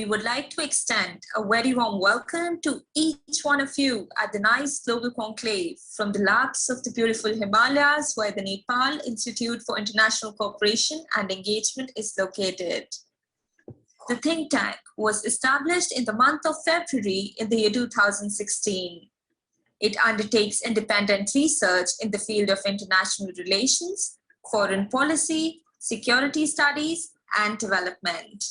We would like to extend a very warm welcome to each one of you at the NICE Global Conclave from the labs of the beautiful Himalayas, where the Nepal Institute for International Cooperation and Engagement is located. The think tank was established in the month of February in the year 2016. It undertakes independent research in the field of international relations, foreign policy, security studies, and development.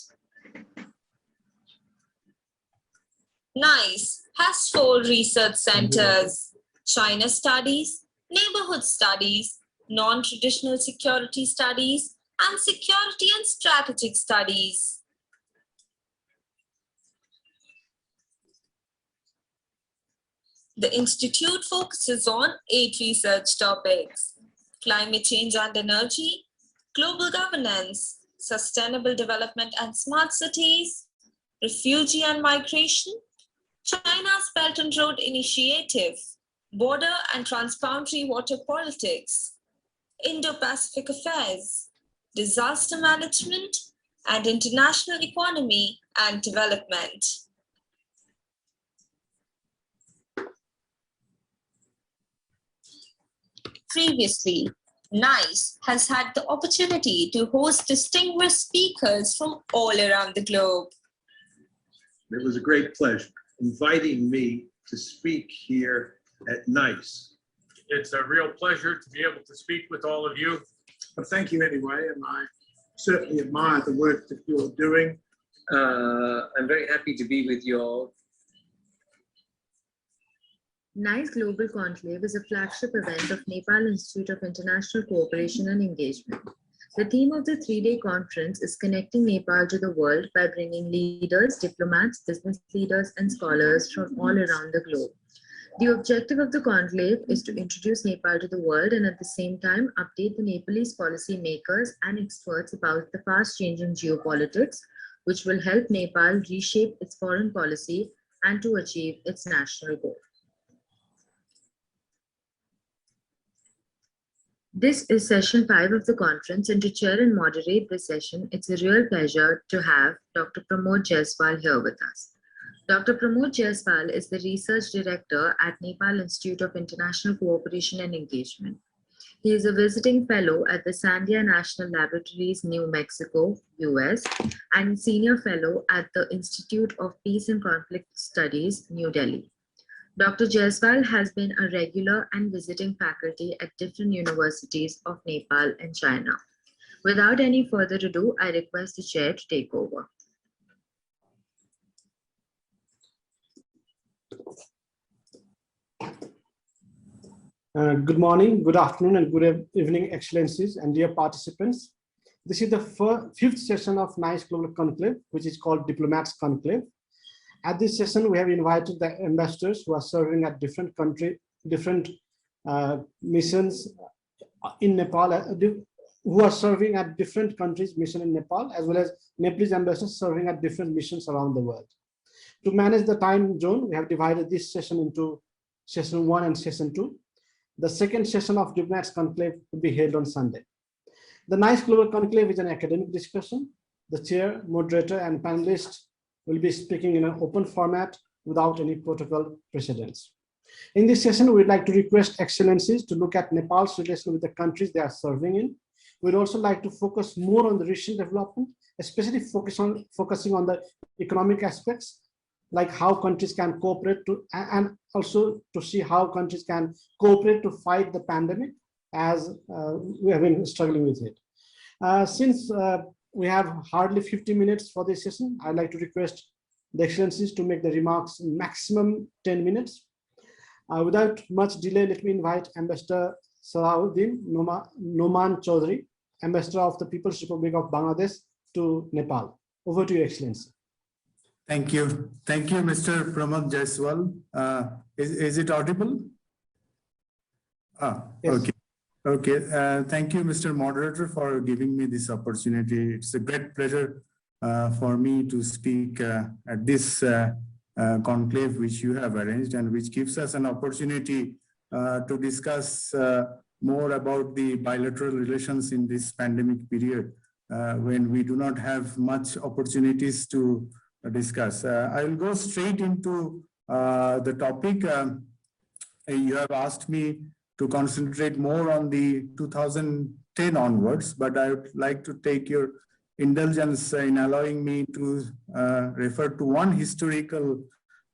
NICE has 4 research centers: China Studies, Neighborhood Studies, Non-Traditional Security Studies, and Security and Strategic Studies. The Institute focuses on 8 research topics: climate change and energy, global governance, sustainable development and smart cities, refugee and migration, China's Belt and Road Initiative, border and transboundary water politics, Indo-Pacific affairs, disaster management, and international economy and development. Previously, NICE has had the opportunity to host distinguished speakers from all around the globe. It was a great pleasure inviting me to speak here at NICE. It's a real pleasure to be able to speak with all of you. Well, thank you anyway, and I certainly admire the work that you're doing. I'm very happy to be with you all. NICE Global Conclave is a flagship event of Nepal Institute of International Cooperation and Engagement. The theme of the 3-day conference is connecting Nepal to the world by bringing leaders, diplomats, business leaders, and scholars from all around the globe. The objective of the conclave is to introduce Nepal to the world and at the same time update the Nepalese policy makers and experts about the fast-changing geopolitics, which will help Nepal reshape its foreign policy and to achieve its national goal. This is session 5 of the conference, and to chair and moderate this session, it's a real pleasure to have Dr. Pramod Jaiswal here with us. Dr. Pramod Jaiswal is the Research Director at Nepal Institute of International Cooperation and Engagement. He is a visiting fellow at the Sandia National Laboratories, New Mexico, US, and senior fellow at the Institute of Peace and Conflict Studies, New Delhi. Dr. Jaiswal has been a regular and visiting faculty at different universities of Nepal and China. Without any further ado, I request the chair to take over. Good morning, good afternoon, and good evening, Excellencies and dear participants. This is the 5th session of NICE Global Conclave, which is called Diplomat's Conclave. At this session, we have invited the ambassadors who are serving at different missions in Nepal, who are serving at different countries' mission in Nepal, as well as Nepalese ambassadors serving at different missions around the world. To manage the time zone, we have divided this session into session 1 and session 2. The second session of Diplomat's Conclave will be held on Sunday. The NICE Global Conclave is an academic discussion. The chair, moderator, and panelists will be speaking in an open format without any protocol precedents. In this session, we'd like to request Excellencies to look at Nepal's relation with the countries they are serving in. We'd also like to focus more on the recent development, especially focusing on the economic aspects, like how countries can cooperate to, and also to see how countries can cooperate to fight the pandemic as we have been struggling with it. Since we have hardly 50 minutes for this session, I'd like to request the Excellencies to make the remarks maximum 10 minutes. Without much delay, let me invite Ambassador Salahuddin Noman Chowdhury, Ambassador of the People's Republic of Bangladesh to Nepal. Over to you, Excellency. Thank you. Thank you, Mr. Pramod Jaiswal. Is it audible? Yes. Okay. Okay, thank you, Mr. Moderator, for giving me this opportunity. It's a great pleasure for me to speak at this conclave which you have arranged and which gives us an opportunity to discuss more about the bilateral relations in this pandemic period when we do not have much opportunities to discuss. I will go straight into the topic. You have asked me to concentrate more on the 2010 onwards, but I would like to take your indulgence in allowing me to refer to one historical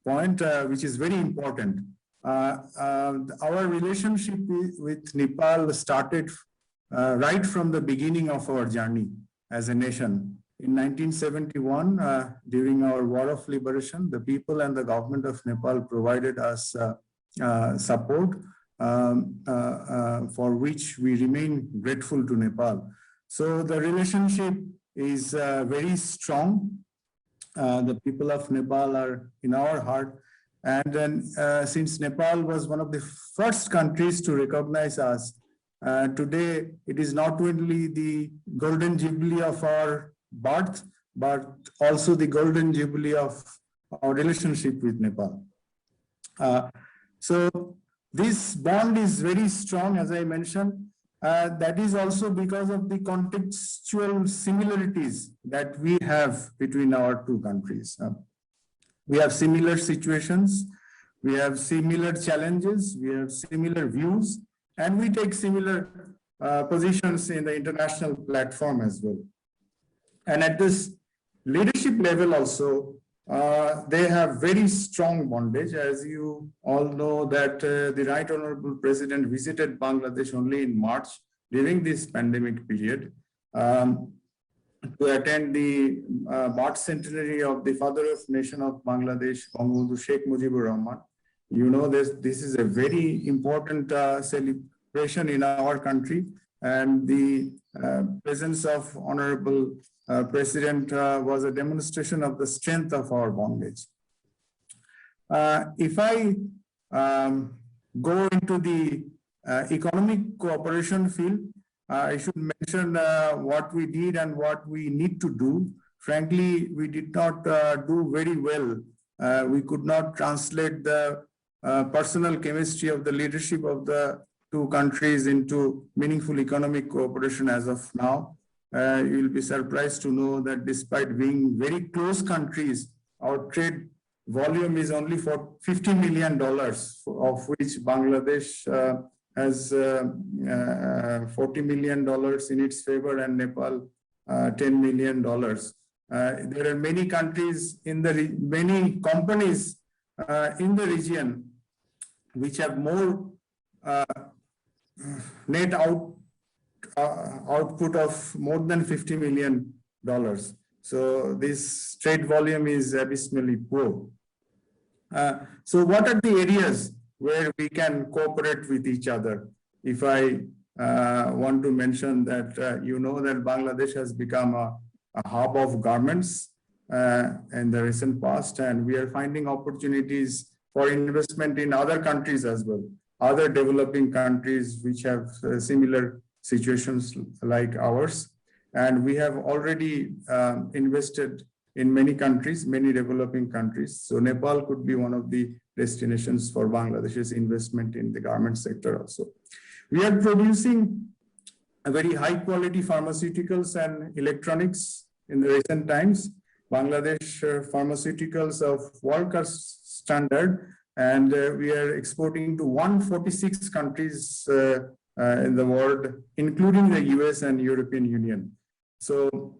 point, which is very important. Our relationship with Nepal started right from the beginning of our journey as a nation. In 1971, during our War of Liberation, the people and the government of Nepal provided us support for which we remain grateful to Nepal. So the relationship is very strong. The people of Nepal are in our heart. And then since Nepal was one of the first countries to recognize us, today it is not only the golden jubilee of our birth, but also the golden jubilee of our relationship with Nepal. So this bond is very strong, as I mentioned. That is also because of the contextual similarities that we have between our two countries. We have similar situations, we have similar challenges, we have similar views, and we take similar positions in the international platform as well. And at this leadership level also, they have very strong bondage. As you all know that the Right Honorable President visited Bangladesh only in March during this pandemic period to attend the birth centenary of the father of nation of Bangladesh, Bangabandhu Sheikh Mujibur Rahman. You know this is a very important celebration in our country, and the presence of Honorable President was a demonstration of the strength of our bondage. If I go into the economic cooperation field, I should mention what we did and what we need to do. Frankly, we did not do very well. We could not translate the personal chemistry of the leadership of the two countries into meaningful economic cooperation as of now. You will be surprised to know that despite being very close countries, our trade volume is only for $50 million, of which Bangladesh has $40 million in its favor and Nepal $10 million. There are many countries in the many companies in the region which have more net output of more than $50 million. So this trade volume is abysmally poor. So what are the areas where we can cooperate with each other? If I want to mention that, you know that Bangladesh has become a hub of garments in the recent past, and we are finding opportunities for investment in other countries as well, other developing countries which have similar situations like ours. And we have already invested in many countries, many developing countries. So Nepal could be one of the destinations for Bangladesh's investment in the garment sector also. We are producing a very high quality pharmaceuticals and electronics in the recent times. Bangladesh pharmaceuticals of world class standard, and we are exporting to 146 countries in the world, including the US and European Union. So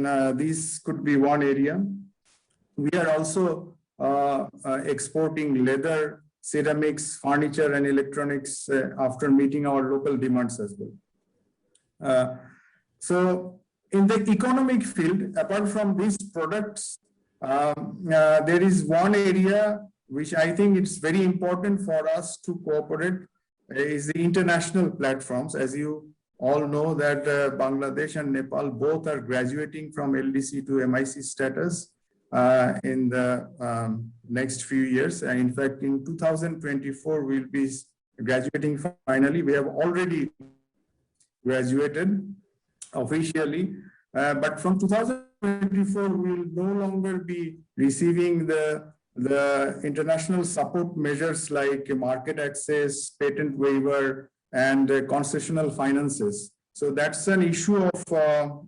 this could be one area. We are also exporting leather, ceramics, furniture, and electronics after meeting our local demands as well. So in the economic field, apart from these products, there is one area which I think it's very important for us to cooperate is the international platforms. As you all know that Bangladesh and Nepal both are graduating from LDC to MIC status in the next few years. And in fact, in 2024, we'll be graduating finally. We have already graduated officially, but from 2024, we will no longer be receiving the international support measures like market access, patent waiver, and concessional finances. So that's an issue of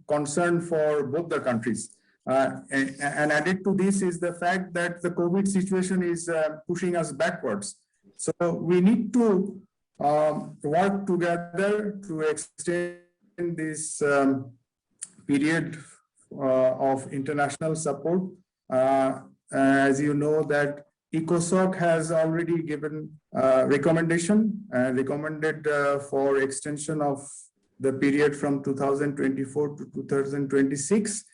concern for both the countries. And added to this is the fact that the COVID situation is pushing us backwards. So we need to work together to extend this period of international support. As you know that ECOSOC has already given recommended for extension of the period from 2024 to 2026.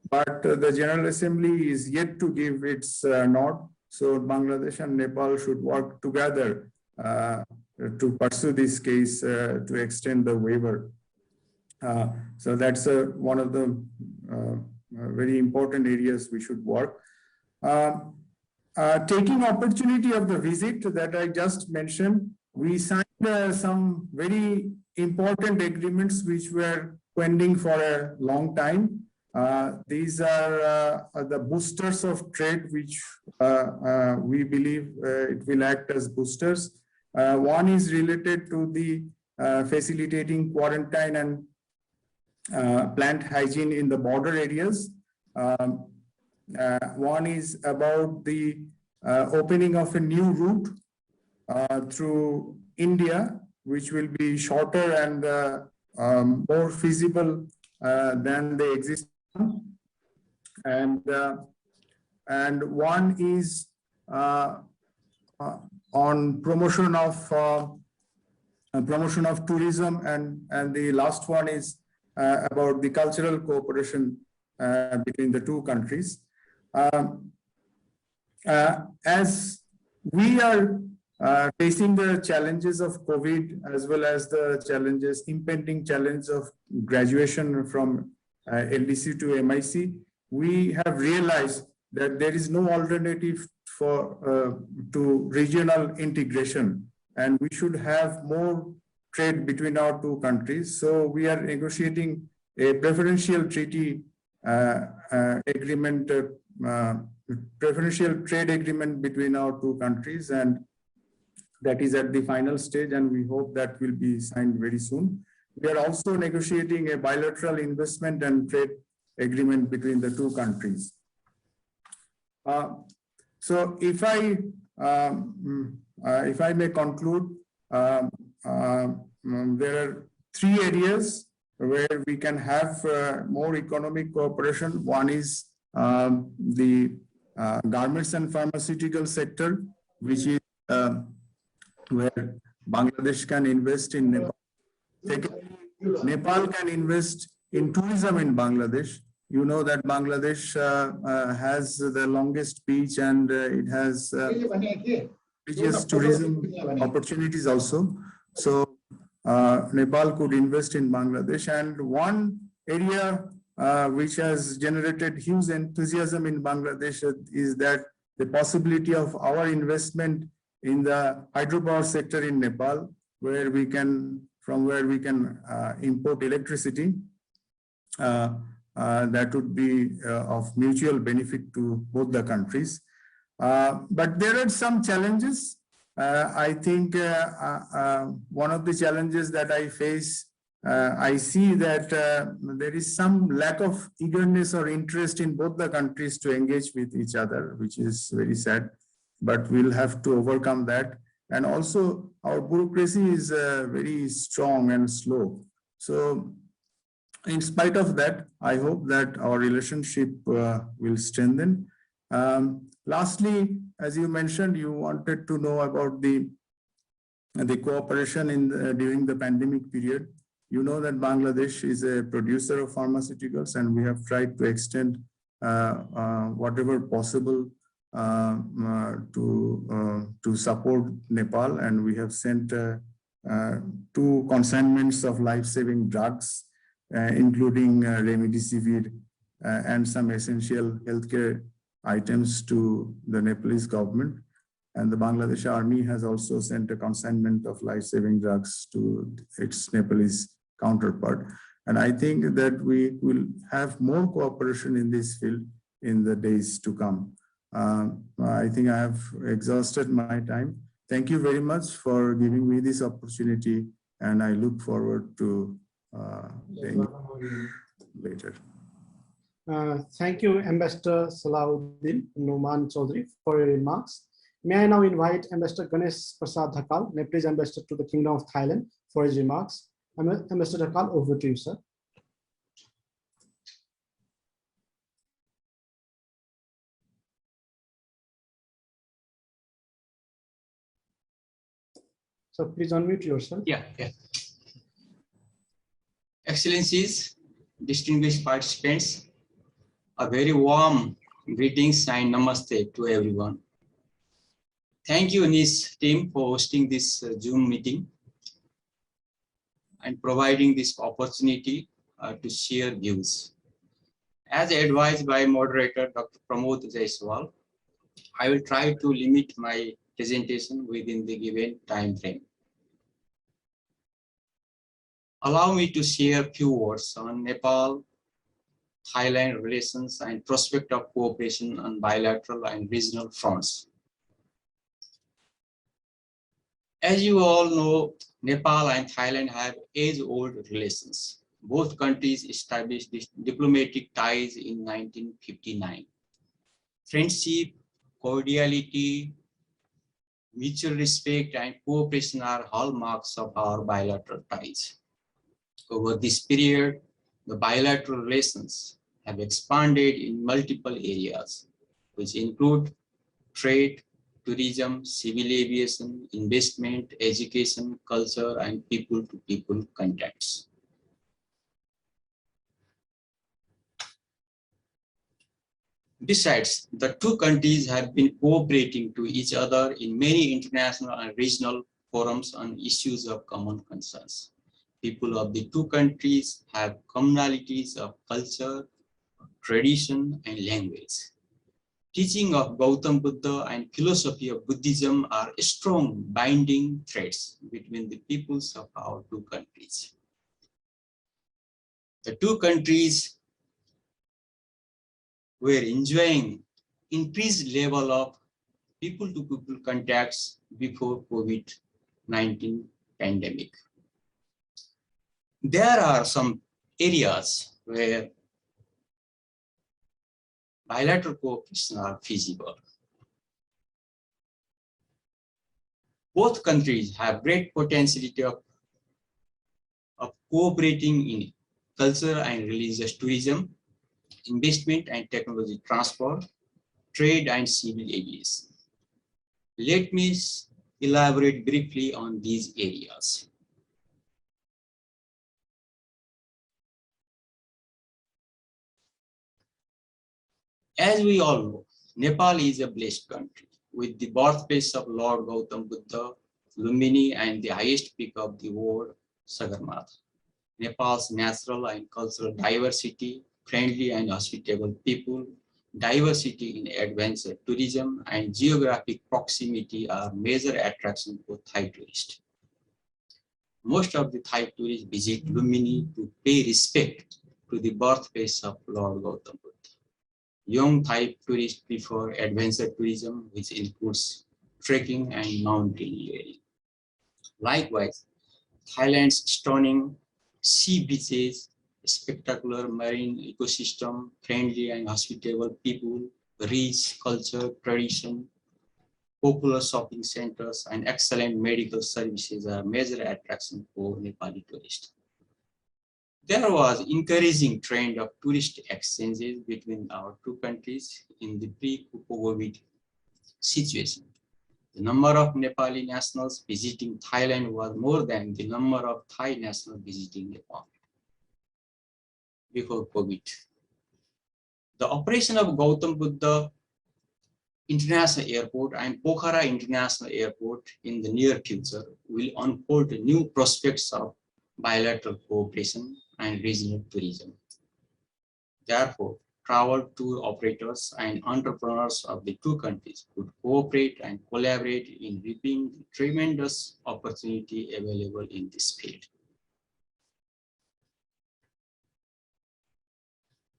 But the General Assembly is yet to give its nod. So Bangladesh and Nepal should work together to pursue this case to extend the waiver. So that's one of the very important areas we should work. Taking opportunity of the visit that I just mentioned, we signed some very important agreements which were pending for a long time. These are the boosters of trade, which we believe it will act as boosters. One is related to the facilitating quarantine and plant hygiene in the border areas. One is about the opening of a new route through India, which will be shorter and more feasible than the existing. And one is on promotion of tourism, and the last one is about the cultural cooperation between the two countries. As we are facing the challenges of COVID, as well as the impending challenge of graduation from LDC to MIC, we have realized that there is no alternative to regional integration, and we should have more trade between our two countries. So we are negotiating a preferential treaty agreement, preferential trade agreement between our two countries, and that is at the final stage, and we hope that will be signed very soon. We are also negotiating a bilateral investment and trade agreement between the two countries. So if I may conclude, there are three areas where we can have more economic cooperation. One is the garments and pharmaceutical sector, which is where Bangladesh can invest in Nepal. Secondly, Nepal can invest in tourism in Bangladesh. You know that Bangladesh has the longest beach, and it has richest tourism opportunities also. So Nepal could invest in Bangladesh. And one area which has generated huge enthusiasm in Bangladesh is that the possibility of our investment in the hydropower sector in Nepal, where we can, from where we can import electricity, that would be of mutual benefit to both the countries. But there are some challenges. I think one of the challenges that I face, I see that there is some lack of eagerness or interest in both the countries to engage with each other, which is very sad, but we'll have to overcome that. And also our bureaucracy is very strong and slow. So in spite of that, I hope that our relationship will strengthen. Lastly, as you mentioned, you wanted to know about the cooperation in during the pandemic period. You know that Bangladesh is a producer of pharmaceuticals, and we have tried to extend whatever possible to support Nepal, and we have sent 2 consignments of life-saving drugs, including remdesivir and some essential healthcare items to the Nepalese government. And the Bangladesh Army has also sent a consignment of life-saving drugs to its Nepalese counterpart. And I think that we will have more cooperation in this field in the days to come. I think I have exhausted my time. Thank you very much for giving me this opportunity, and I look forward to seeing you later. Thank you, Ambassador Salahuddin Noman Chowdhury, for your remarks. May I now invite Ambassador Ganesh Prasad Dhakal, Nepalese Ambassador to the Kingdom of Thailand, for his remarks. Ambassador Dhakal, over to you, sir. So please unmute yourself. Yeah. Excellencies, distinguished participants, a very warm greetings and namaste to everyone. Thank you, NIS team, for hosting this Zoom meeting and providing this opportunity to share views. As advised by moderator Dr. Pramod Jaiswal, I will try to limit my presentation within the given time frame. Allow me to share a few words on Nepal-Thailand relations and prospect of cooperation on bilateral and regional fronts. As you all know, Nepal and Thailand have age-old relations. Both countries established diplomatic ties in 1959. Friendship, cordiality, mutual respect, and cooperation are hallmarks of our bilateral ties. Over this period, the bilateral relations have expanded in multiple areas, which include trade, tourism, civil aviation, investment, education, culture, and people-to-people contacts. Besides, the two countries have been cooperating to each other in many international and regional forums on issues of common concerns. People of the two countries have commonalities of culture, tradition, and language. Teaching of Gautam Buddha and philosophy of Buddhism are strong binding threads between the peoples of our two countries. The two countries were enjoying increased level of people-to-people contacts before COVID-19 pandemic. There are some areas where bilateral cooperation are feasible. Both countries have great potentiality of cooperating in culture and religious tourism, investment and technology transfer, trade and civil aviation. Let me elaborate briefly on these areas. As we all know, Nepal is a blessed country with the birthplace of Lord Gautam Buddha, Lumbini, and the highest peak of the world, Sagarmatha. Nepal's natural and cultural diversity, friendly and hospitable people, diversity in adventure tourism, and geographic proximity are major attractions for Thai tourists. Most of the Thai tourists visit Lumbini to pay respect to the birthplace of Lord Gautam Buddha. Young Thai tourists prefer adventure tourism, which includes trekking and mountaineering. Likewise, Thailand's stunning sea beaches, spectacular marine ecosystem, friendly and hospitable people, rich culture, tradition, popular shopping centers, and excellent medical services are major attractions for Nepali tourists. There was encouraging trend of tourist exchanges between our two countries in the pre-COVID situation. The number of Nepali nationals visiting Thailand was more than the number of Thai nationals visiting Nepal before COVID. The operation of Gautam Buddha International Airport and Pokhara International Airport in the near future will unfold new prospects of bilateral cooperation and regional tourism. Therefore, travel tour operators and entrepreneurs of the two countries could cooperate and collaborate in reaping the tremendous opportunity available in this field.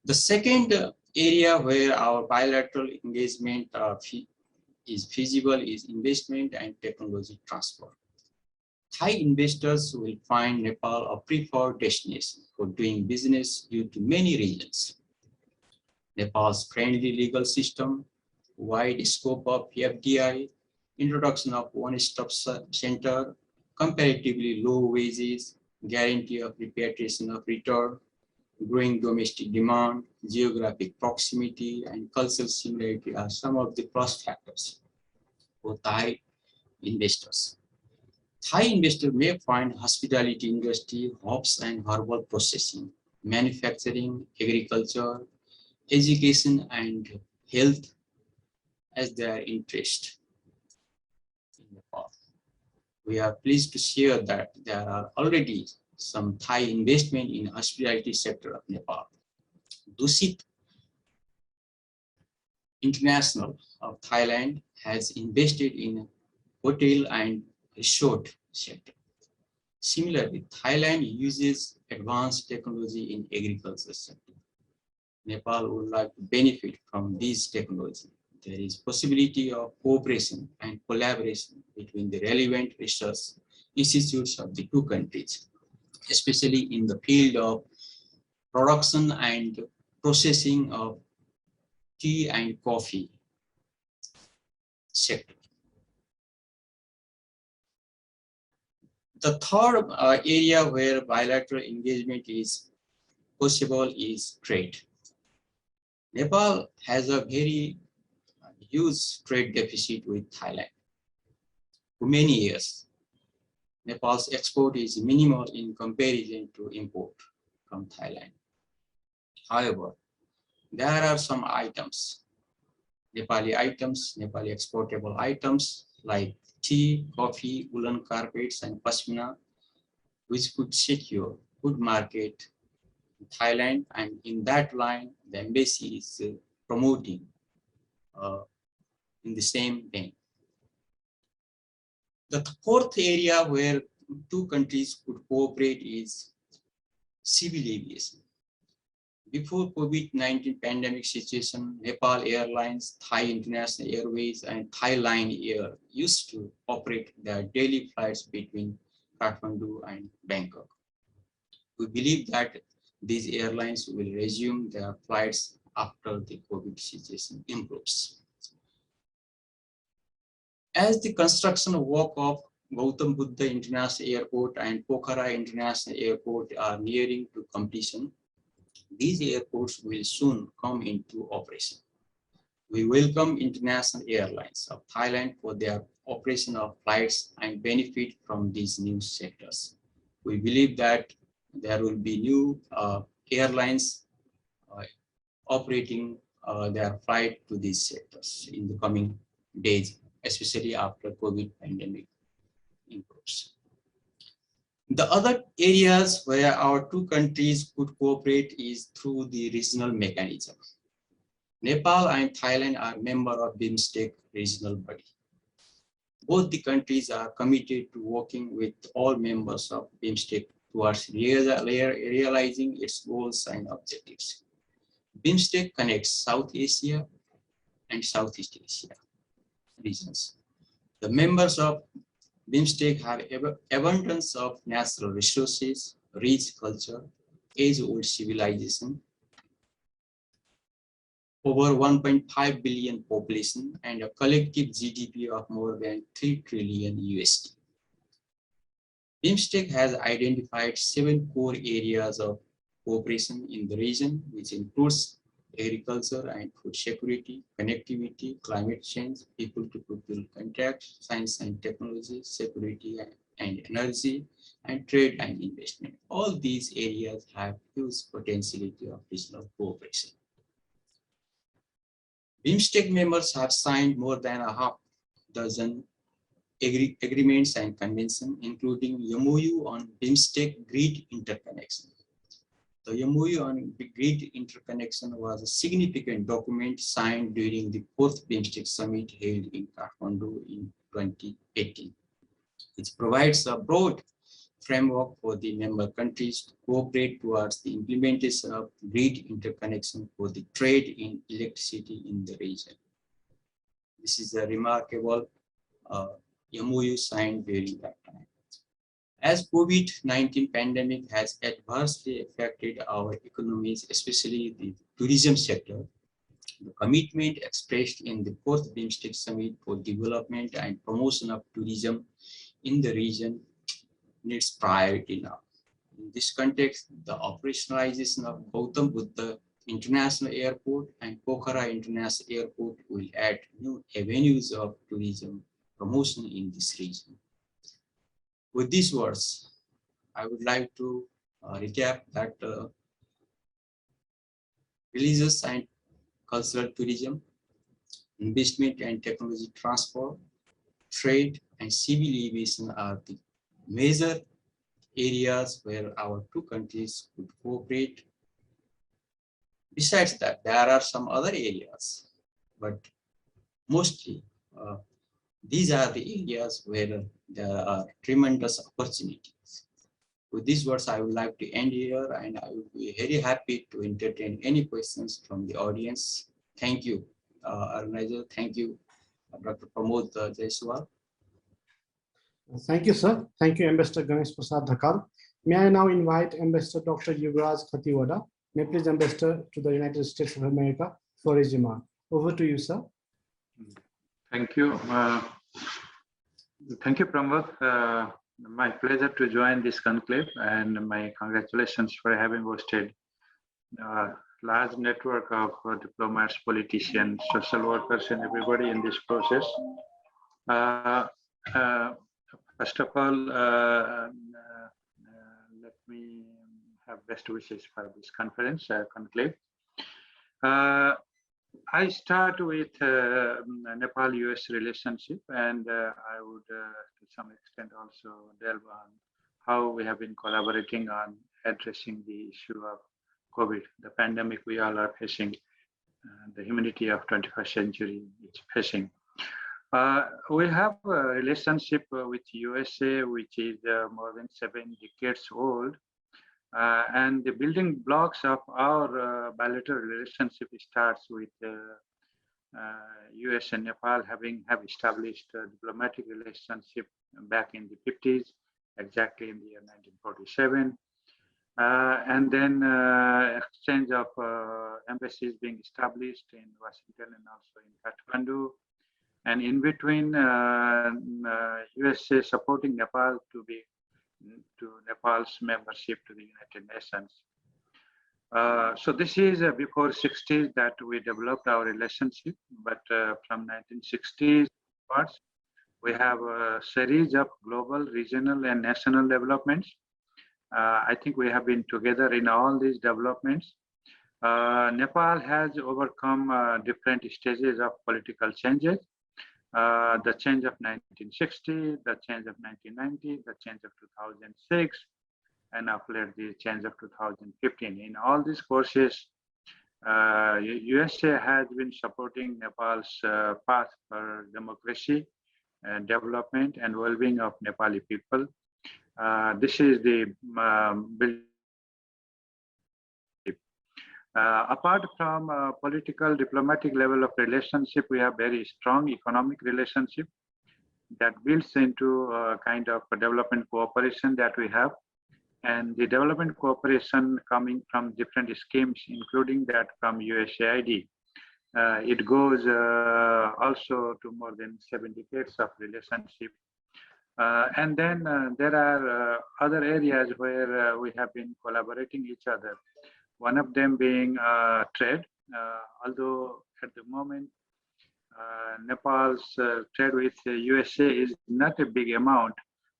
The second area where our bilateral engagement is feasible is investment and technology transfer. Thai investors will find Nepal a preferred destination for doing business due to many reasons. Nepal's friendly legal system, wide scope of FDI, introduction of one-stop center, comparatively low wages, guarantee of repatriation of return, growing domestic demand, geographic proximity, and cultural similarity are some of the plus factors for Thai investors. Thai investors may find hospitality industry, hops and herbal processing, manufacturing, agriculture, education, and health as their interest in Nepal. We are pleased to share that there are already some Thai investment in hospitality sector of Nepal. Dusit International of Thailand has invested in hotel and resort sector. Similarly, Thailand uses advanced technology in agriculture sector. Nepal would like to benefit from this technology. There is possibility of cooperation and collaboration between the relevant research institutes of the two countries, especially in the field of production and processing of tea and coffee sector. The third area where bilateral engagement is possible is trade. Nepal has a very huge trade deficit with Thailand. For many years, Nepal's export is minimal in comparison to import from Thailand. However, there are some items, Nepali exportable items like tea, coffee, woolen carpets, and pashmina, which could secure good market in Thailand, and in that line, the embassy is promoting in the same vein. The fourth area where two countries could cooperate is civil aviation. Before COVID-19 pandemic situation, Nepal Airlines, Thai International Airways, and Thai Line Air used to operate their daily flights between Kathmandu and Bangkok. We believe that these airlines will resume their flights after the COVID situation improves. As the construction work of Gautam Buddha International Airport and Pokhara International Airport are nearing to completion, these airports will soon come into operation. We welcome international airlines of Thailand for their operation of flights and benefit from these new sectors. We believe that there will be new airlines operating their flight to these sectors in the coming days, especially after COVID pandemic improves. The other areas where our two countries could cooperate is through the regional mechanism. Nepal and Thailand are members of BIMSTEC regional body. Both the countries are committed to working with all members of BIMSTEC towards realizing its goals and objectives. BIMSTEC connects South Asia and Southeast Asia regions. The members of BIMSTEC have abundance of natural resources, rich culture, age-old civilization, over 1.5 billion population, and a collective GDP of more than 3 trillion USD. BIMSTEC has identified 7 core areas of cooperation in the region, which includes agriculture and food security, connectivity, climate change, people-to-people contact, science and technology, security and energy, and trade and investment. All these areas have huge potentiality of regional cooperation. BIMSTEC members have signed more than a half dozen agreements and conventions, including MOU on BIMSTEC grid interconnection. The MOU on grid interconnection was a significant document signed during the 4th BIMSTEC summit held in Kathmandu in 2018. It provides a broad framework for the member countries to cooperate towards the implementation of grid interconnection for the trade in electricity in the region. This is a remarkable MOU signed during that time. As COVID-19 pandemic has adversely affected our economies, especially the tourism sector, The commitment expressed in the 4th BIMSTEC Summit for Development and Promotion of Tourism in the region needs priority now. In this context, the operationalization of Gautam Buddha International Airport and Pokhara International Airport will add new avenues of tourism promotion in this region. With these words, I would like to recap that religious and cultural tourism, investment and technology transfer, trade and civil aviation are the major areas where our two countries could cooperate. Besides that, there are some other areas, but mostly these are the areas where there are tremendous opportunities. With these words, I would like to end here, and I would be very happy to entertain any questions from the audience. Thank you, organizer. Thank you, Dr. Pramod Jaiswal. Thank you, sir. Thank you, Ambassador Ganesh Prasad Dhakal. May I now invite Ambassador Dr. Yuba Khatiwada, Nepalese Ambassador to the United States of America, for his remark. Over to you, sir. Thank you. Thank you, Pramod. My pleasure to join this conclave, and my congratulations for having hosted a large network of diplomats, politicians, social workers, and everybody in this process. First of all, let me have best wishes for this conference, conclave. I start with Nepal-US relationship, and I would to some extent also delve on how we have been collaborating on addressing the issue of COVID, the pandemic we all are facing, the humanity of 21st century is facing. We have a relationship with USA, which is more than 7 decades old. And the building blocks of our bilateral relationship starts with US and Nepal have established a diplomatic relationship back in the 50s, exactly in the year 1947. And then exchange of embassies being established in Washington and also in Kathmandu. And in between, USA supporting Nepal to Nepal's membership to the United Nations. So this is before 60s that we developed our relationship, but from 1960s onwards, we have a series of global, regional, and national developments. I think we have been together in all these developments. Nepal has overcome different stages of political changes. The change of 1960, the change of 1990, the change of 2006, and after the change of 2015. In all these courses, USA has been supporting Nepal's path for democracy and development and well-being of Nepali people. This is the apart from political diplomatic level of relationship, we have very strong economic relationship that builds into a kind of a development cooperation that we have. And the development cooperation coming from different schemes, including that from USAID. It goes also to more than 7 decades of relationship. And then there are other areas where we have been collaborating each other. One of them being trade, although at the moment Nepal's trade with USA is not a big amount,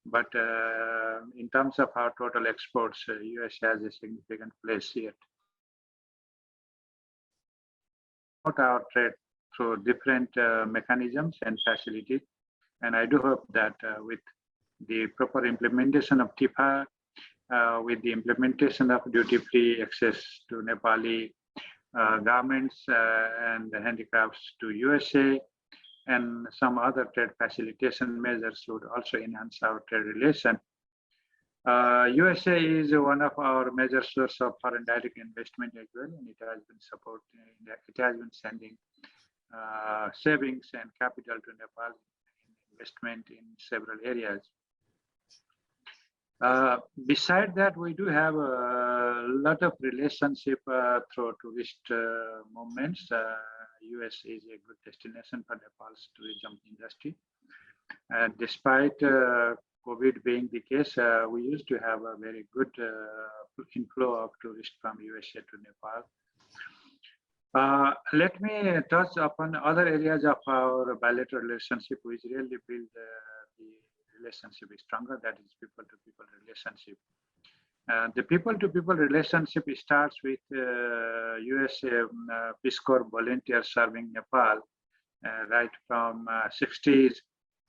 but in terms of our total exports, US has a significant place here. Our trade through different mechanisms and facilities, and I do hope that with the proper implementation of TIFA, with the implementation of duty-free access to Nepali garments and handicrafts to USA, and some other trade facilitation measures would also enhance our trade relation. USA is one of our major source of foreign direct investment as well, and it has been supporting, it has been sending savings and capital to Nepal in investment in several areas. Beside that, we do have a lot of relationship through tourist movements. US is a good destination for Nepal's tourism industry. Despite COVID being the case, we used to have a very good inflow of tourists from USA to Nepal. Let me touch upon other areas of our bilateral relationship which really build the relationship stronger, that is people-to-people relationship. The people-to-people relationship starts with USA Peace Corps volunteers serving Nepal right from 60s,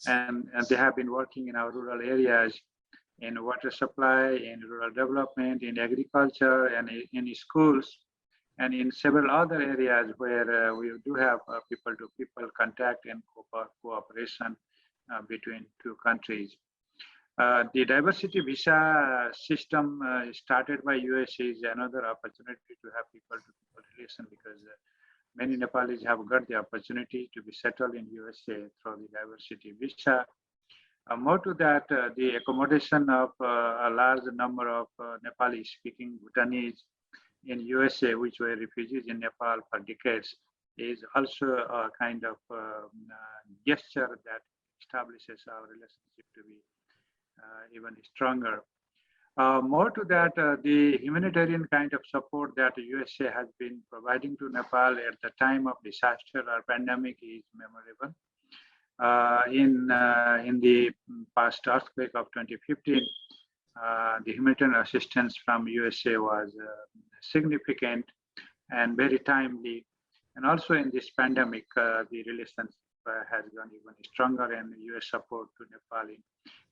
and they have been working in our rural areas in water supply, in rural development, in agriculture, and in schools, and in several other areas where we do have people-to-people contact and cooperation between two countries. The diversity visa system started by US is another opportunity to have people-to-people relation, because many Nepalis have got the opportunity to be settled in USA through the diversity visa. More to that, the accommodation of a large number of Nepali-speaking Bhutanese in USA, which were refugees in Nepal for decades, is also a kind of gesture that establishes our relationship to be even stronger. More to that, the humanitarian kind of support that the USA has been providing to Nepal at the time of disaster or pandemic is memorable. In the past earthquake of 2015, the humanitarian assistance from USA was significant and very timely. And also in this pandemic, the relationship has gone even stronger, and US support to Nepal in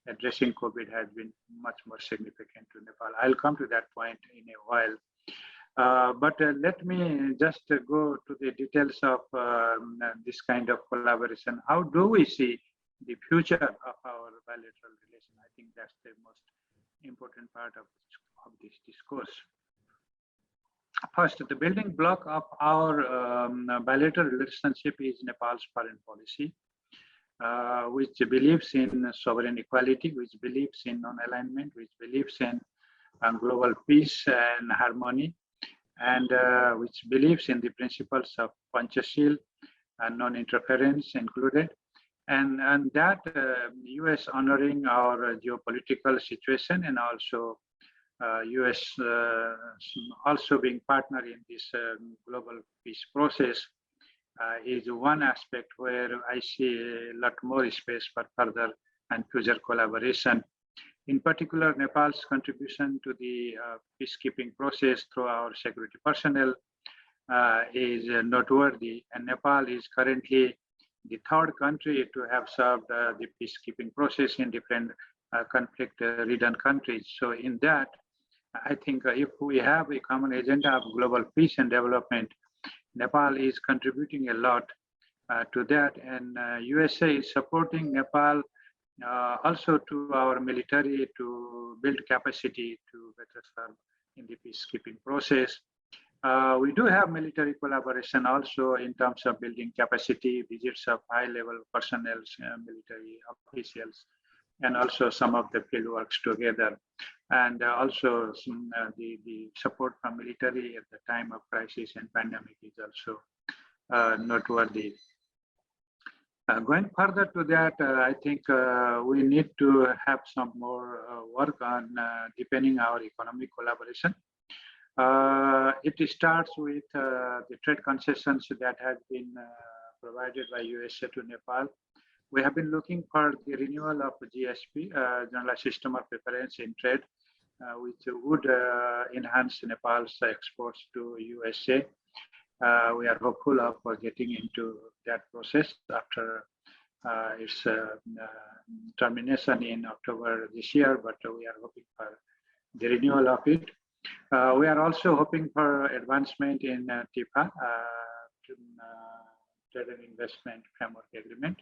addressing COVID has been much more significant to Nepal. I'll come to that point in a while. But let me just go to the details of this kind of collaboration. How do we see the future of our bilateral relation? I think that's the most important part of this discourse. First, the building block of our bilateral relationship is Nepal's foreign policy, which believes in sovereign equality, which believes in non-alignment, which believes in global peace and harmony, and which believes in the principles of Panchashil and non-interference included, and that US honoring our geopolitical situation, and also US also being partner in this global peace process is one aspect where I see a lot more space for further and future collaboration. In particular, Nepal's contribution to the peacekeeping process through our security personnel is noteworthy, and Nepal is currently the third country to have served the peacekeeping process in different conflict-ridden countries. So in that, I think if we have a common agenda of global peace and development, Nepal is contributing a lot to that, and USA is supporting Nepal also to our military to build capacity to better serve in the peacekeeping process. We do have military collaboration also in terms of building capacity, visits of high-level personnel, military officials, and also some of the field works together. And also the support from military at the time of crisis and pandemic is also noteworthy. Going further to that, I think we need to have some more work on deepening our economic collaboration. It starts with the trade concessions that have been provided by USA to Nepal. We have been looking for the renewal of GSP, General System of Preference in Trade, which would enhance Nepal's exports to USA. We are hopeful of getting into that process after its termination in October this year, but we are hoping for the renewal of it. We are also hoping for advancement in TIFA, Trade and Investment Framework Agreement.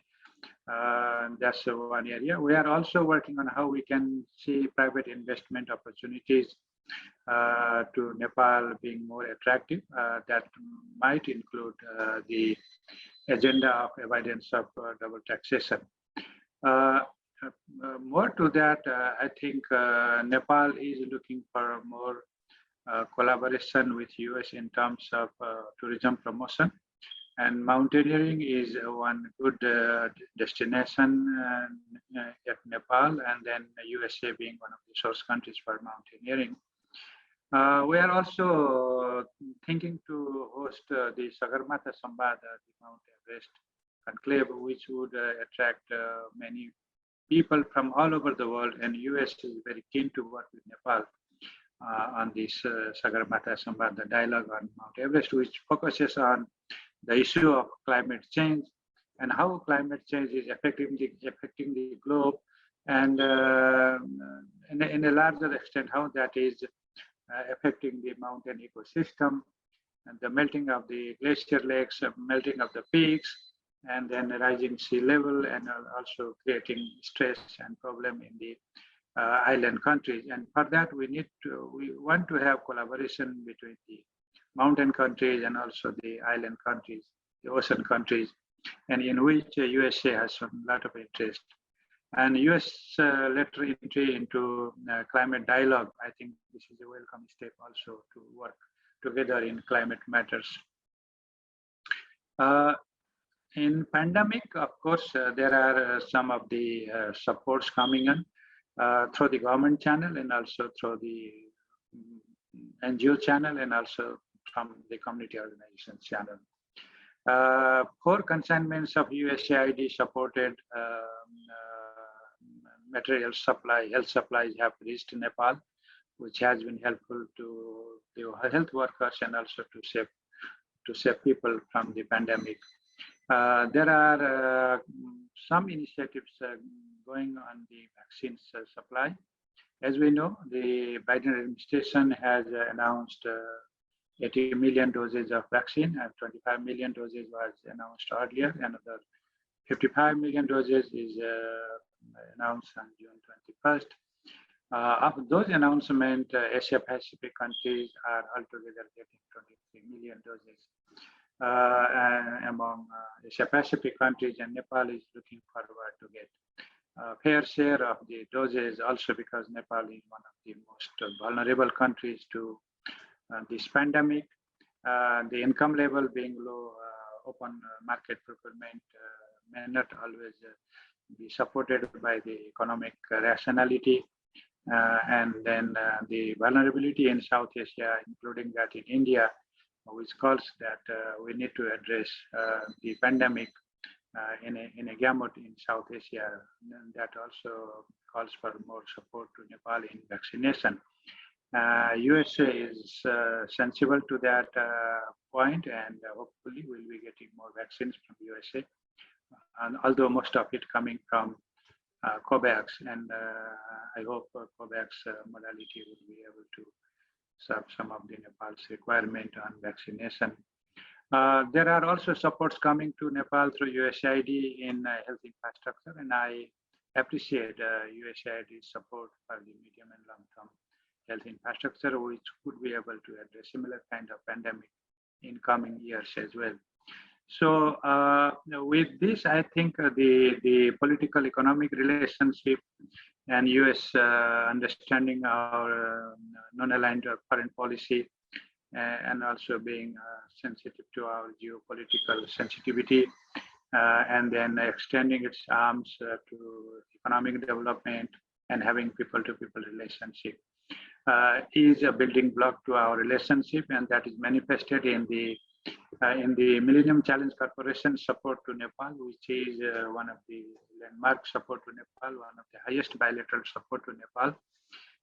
That's one area. We are also working on how we can see private investment opportunities to Nepal being more attractive. That might include the agenda of avoidance of double taxation. More to that, I think Nepal is looking for more collaboration with US in terms of tourism promotion. And mountaineering is one good destination at Nepal, and then USA being one of the source countries for mountaineering. We are also thinking to host the Sagarmatha Sambad, the Mount Everest Conclave, which would attract many people from all over the world, and US is very keen to work with Nepal on this Sagarmatha Sambad, the dialogue on Mount Everest, which focuses on the issue of climate change and how climate change is affecting the globe, and in a larger extent, how that is affecting the mountain ecosystem, and the melting of the glacier lakes, melting of the peaks, and then rising sea level, and also creating stress and problem in the island countries. And for that, we want to have collaboration between the mountain countries and also the island countries, the ocean countries, and in which USA has shown a lot of interest. And US letter entry into climate dialogue, I think this is a welcome step also to work together in climate matters. In pandemic, of course, there are some of the supports coming in through the government channel and also through the NGO channel and also from the community organization channel. 4 consignments of USAID supported material supply, health supplies have reached Nepal, which has been helpful to the health workers and also to save people from the pandemic. There are some initiatives going on the vaccines supply. As we know, the Biden administration has announced 80 million doses of vaccine, and 25 million doses was announced earlier. Another 55 million doses is announced on June 21st. Of those announcements, Asia Pacific countries are altogether getting 23 million doses. Among Asia Pacific countries, and Nepal is looking forward to get a fair share of the doses, also because Nepal is one of the most vulnerable countries to this pandemic. The income level being low, open market procurement may not always be supported by the economic rationality, and then the vulnerability in South Asia, including that in India, which calls that we need to address the pandemic in a gamut in South Asia. And that also calls for more support to Nepal in vaccination. USA is sensible to that point, and hopefully we'll be getting more vaccines from USA. And although most of it coming from COVAX, and I hope COVAX modality will be able to serve some of the Nepal's requirement on vaccination. There are also supports coming to Nepal through USAID in health infrastructure, and I appreciate USAID's support for the medium and long-term health infrastructure, which would be able to address similar kind of pandemic in coming years as well. So with this, I think the political economic relationship and US understanding our non-aligned foreign policy and also being sensitive to our geopolitical sensitivity and then extending its arms to economic development and having people-to-people relationship is a building block to our relationship, and that is manifested in the Millennium Challenge Corporation support to Nepal, which is one of the landmark support to Nepal, one of the highest bilateral support to Nepal.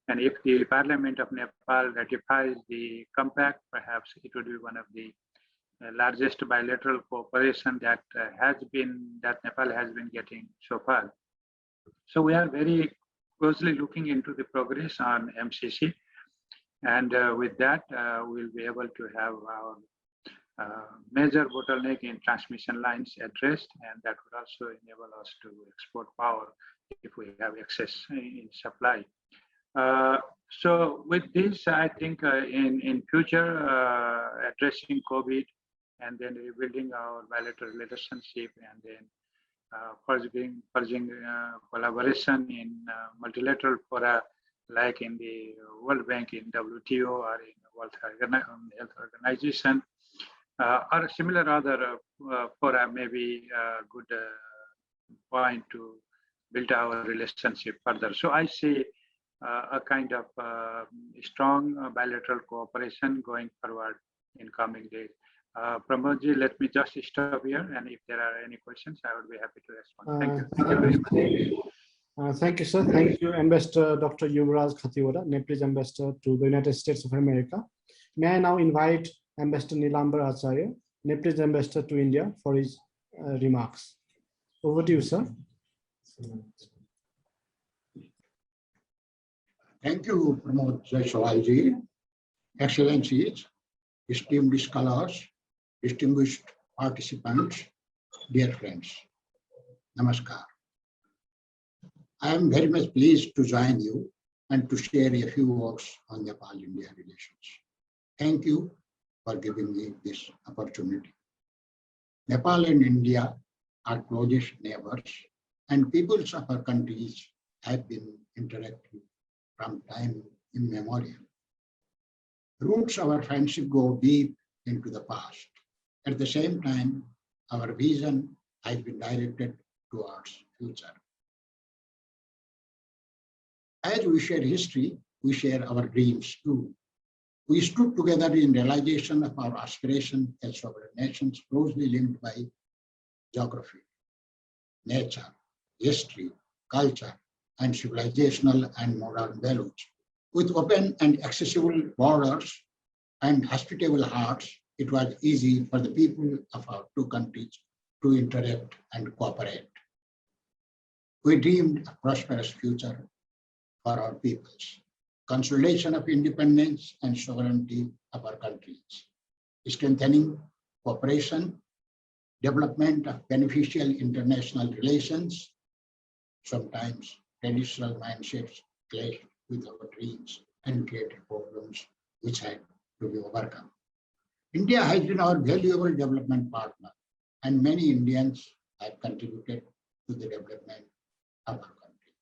And if the Parliament of Nepal ratifies the compact, perhaps it would be one of the largest bilateral cooperation that Nepal has been getting so far. So we are very closely looking into the progress on MCC, and with that, we'll be able to have our major bottleneck in transmission lines addressed, and that would also enable us to export power if we have excess in supply. So with this, I think in future, addressing COVID and then rebuilding our bilateral relationship and then purging collaboration in multilateral fora like in the World Bank, in WTO, or in World Health Organization, or similar other forum may be a good point to build our relationship further. So I see a kind of strong bilateral cooperation going forward in coming days. Pramodji, let me just stop here, and if there are any questions, I would be happy to respond. Thank you. Thank you very much. Thank you, sir. Thank you, Ambassador Dr. Yuba Khatiwada, Nepalese Ambassador to the United States of America. May I now invite Ambassador Nilamber Acharya, Nepalese Ambassador to India, for his remarks. Over to you, sir. Thank you, Pramod Jaiswalji, Excellencies, esteemed scholars, distinguished participants, dear friends. Namaskar. I am very much pleased to join you and to share a few words on Nepal-India relations. Thank you for giving me this opportunity. Nepal and India are closest neighbors, and peoples of our countries have been interacting from time immemorial. Roots of our friendship go deep into the past. At the same time, our vision has been directed towards future. As we share history, we share our dreams too. We stood together in realization of our aspiration as sovereign nations closely linked by geography, nature, history, culture, and civilizational and modern values. With open and accessible borders and hospitable hearts, it was easy for the people of our two countries to interact and cooperate. We dreamed a prosperous future for our peoples, consolidation of independence and sovereignty of our countries, strengthening cooperation, development of beneficial international relations. Sometimes traditional mindsets clashed with our dreams and created problems which had to be overcome. India has been our valuable development partner, and many Indians have contributed to the development of our country.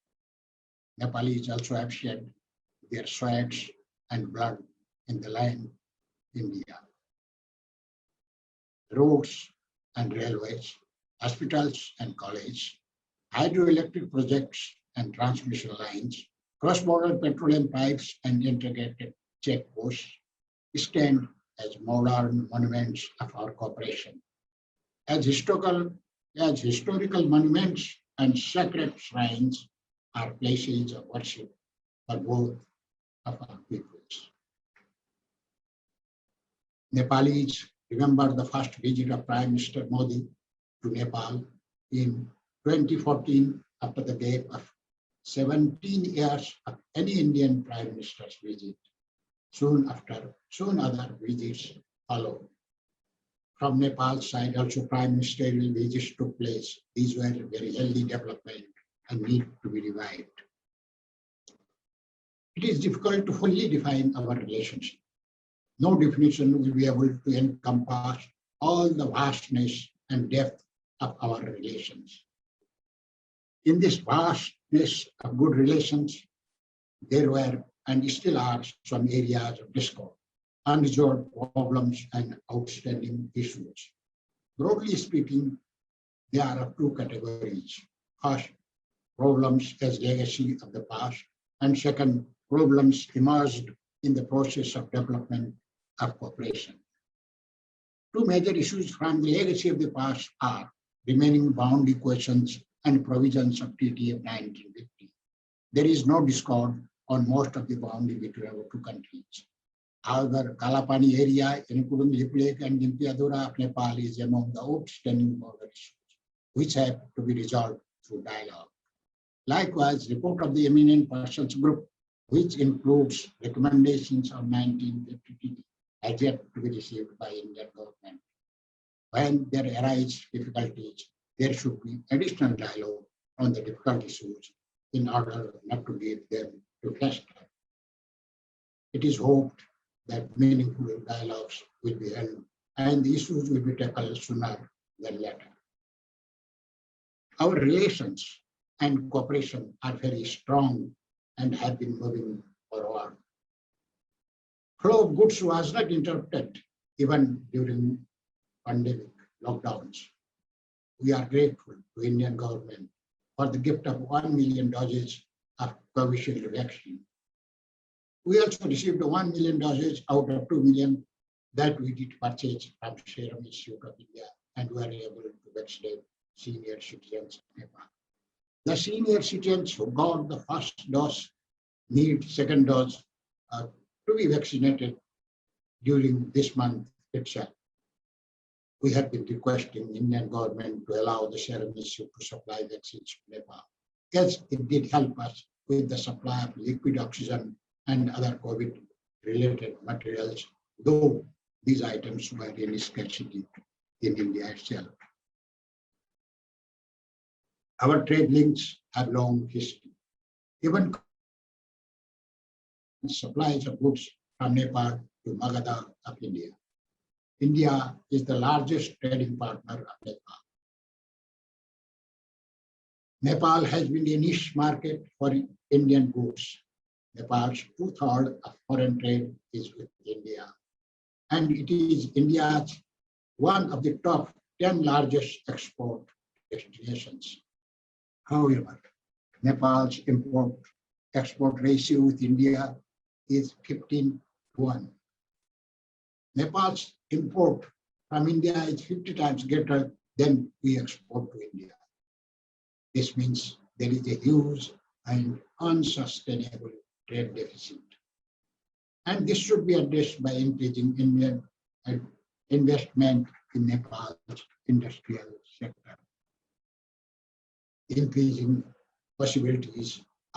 Nepalese also have shed their sweats and blood in the land, India. Roads and railways, hospitals and colleges, hydroelectric projects and transmission lines, cross-border petroleum pipes and integrated checkposts stand as modern monuments of our cooperation. As historical monuments and sacred shrines are places of worship for both of our peoples. Nepalese remember the first visit of Prime Minister Modi to Nepal in 2014 after the gap of 17 years of any Indian Prime Minister's visit. Soon other visits followed. From Nepal's side, also prime ministerial visits took place. These were very healthy development and need to be revived. It is difficult to fully define our relationship. No definition will be able to encompass all the vastness and depth of our relations. In this vastness of good relations, there were and still are some areas of discord, unresolved problems, and outstanding issues. Broadly speaking, there are two categories. First, problems as legacy of the past, and second, problems emerged in the process of development of cooperation. Two major issues from the legacy of the past are remaining boundary questions and provisions of Treaty of 1950. There is no discord on most of the boundary between our two countries. However, Kalapani area, including Lip Lake and Dimpiadura of Nepal, is among the outstanding border issues, which have to be resolved through dialogue. Likewise, report of the Eminent Persons Group, which includes recommendations of 1950 treaty, has yet to be received by Indian government. When there arise difficulties, there should be additional dialogue on the difficult issues in order not to leave them to fester. It is hoped that meaningful dialogues will be held and the issues will be tackled sooner than later. Our relations and cooperation are very strong and have been moving forward. Flow of goods was not interrupted even during pandemic lockdowns. We are grateful to Indian government for the gift of 1 million doses of Covishield vaccine. We also received 1 million doses out of 2 million that we did purchase from Serum Institute of India, and we are able to vaccinate senior citizens of Nepal. The senior citizens who got the first dose need second dose to be vaccinated during this month itself. We have been requesting Indian government to allow the Serum Institute to supply vaccines to Nepal, as it did help us with the supply of liquid oxygen and other COVID-related materials, though these items were in scarcity in India itself. Our trade links have long history. Even supplies of goods from Nepal to Magadha of India. India is the largest trading partner of Nepal. Nepal has been a niche market for Indian goods. Nepal's 2/3 of foreign trade is with India. And it is India's one of the top 10 largest export destinations. However, Nepal's import-export ratio with India is 15:1. Nepal's import from India is 50 times greater than we export to India. This means there is a huge and unsustainable trade deficit. And this should be addressed by increasing Indian investment in Nepal's industrial sector, increasing possibilities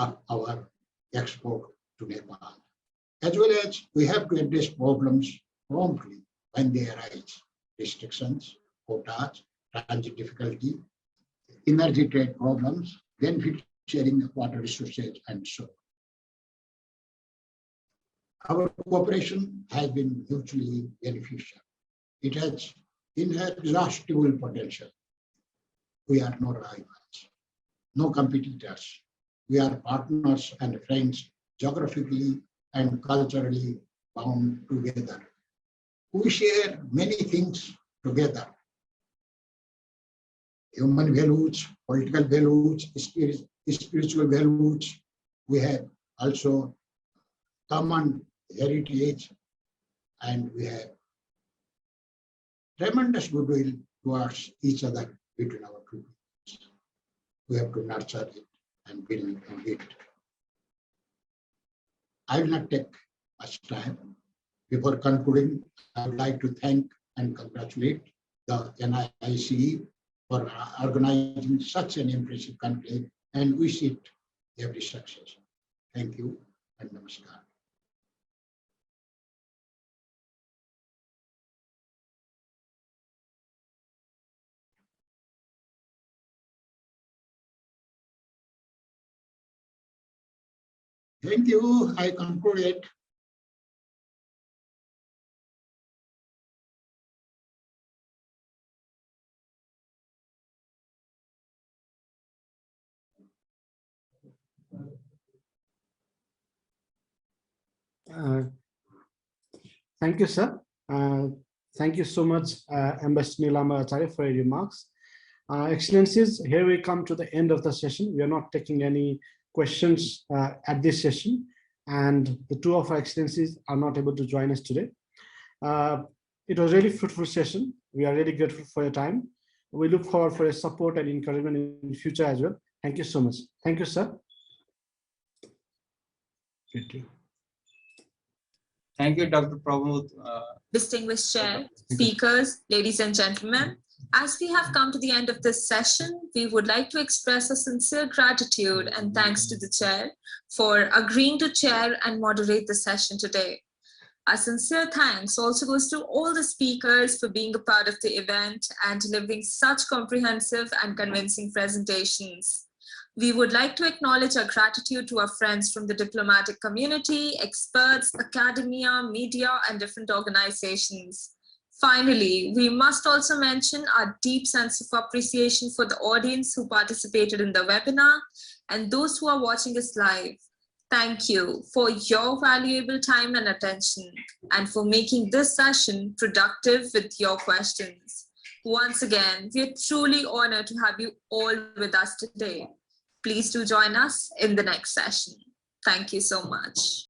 of our export to Nepal, as well as we have to address problems promptly when they arise: restrictions, quotas, transit difficulty, energy trade problems, benefit sharing of water resources, and so on. Our cooperation has been mutually beneficial. It has inexhaustible potential. We are no rivals, no competitors. We are partners and friends, geographically and culturally bound together. We share many things together: human values, political values, spiritual values. We have also common heritage, and we have tremendous goodwill towards each other between our two peoples. We have to nurture it and build on it. I will not take much time. Before concluding, I would like to thank and congratulate the NIICE for organizing such an impressive conclave and wish it every success. Thank you and namaskar. Thank you. I conclude it. Thank you, sir. Thank you so much, Ambassador Nilamber Acharya, for your remarks. Excellencies, here we come to the end of the session. We are not taking any questions at this session, and the two of our excellencies are not able to join us today. It was a really fruitful session. We are really grateful for your time. We look forward for your support and encouragement in the future as well. Thank you so much. Thank you, sir. Thank you. Thank you, Dr. Pramod. Distinguished Chair, speakers, ladies and gentlemen, as we have come to the end of this session, we would like to express a sincere gratitude and thanks to the Chair for agreeing to chair and moderate the session today. Our sincere thanks also goes to all the speakers for being a part of the event and delivering such comprehensive and convincing presentations. We would like to acknowledge our gratitude to our friends from the diplomatic community, experts, academia, media, and different organizations. Finally, we must also mention our deep sense of appreciation for the audience who participated in the webinar and those who are watching us live. Thank you for your valuable time and attention and for making this session productive with your questions. Once again, we are truly honored to have you all with us today. Please do join us in the next session. Thank you so much.